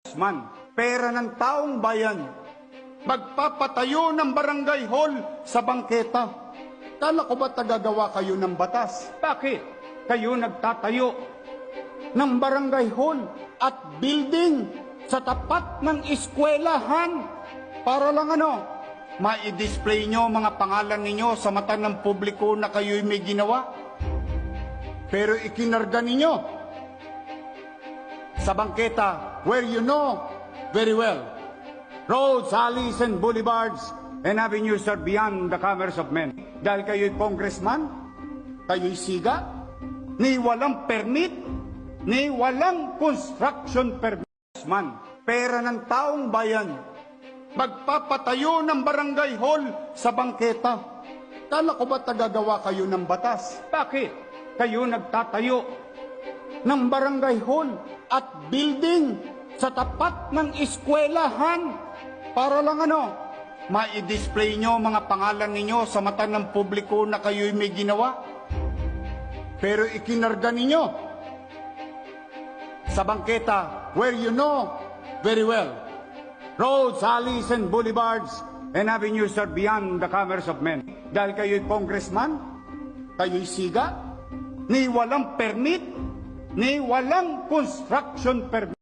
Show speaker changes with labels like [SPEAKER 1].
[SPEAKER 1] Man, pera ng taong bayan, magpapatayo ng barangay hall sa bangketa. Kala ko ba tagagawa kayo ng batas? Bakit kayo nagtatayo ng barangay hall at building sa tapat ng eskwelahan? Para lang ma-display nyo mga pangalan ninyo sa mata ng publiko na kayo'y may ginawa. Pero ikinarga ninyo sa bangketa where you know very well roads, alleys, and boulevards and avenues are beyond the commerce of men. Dahil kayo'y congressman, kayo'y siga, ni walang permit, ni walang construction permit. Man, pera ng taong bayan, magpapatayo ng barangay hall sa bangketa. Kala ko ba tagagawa kayo ng batas? Bakit kayo nagtatayo ng barangay hall at building sa tapat ng eskwelahan? Para lang ma-display nyo mga pangalan ninyo sa mata ng publiko na kayo'y may ginawa. Pero ikinarga ninyo sa bangketa where you know very well roads, alleys, and boulevards and avenues are beyond the commerce of men. Dahil kayo'y congressman, kayo'y siga, ni walang permit, ni walang construction permit.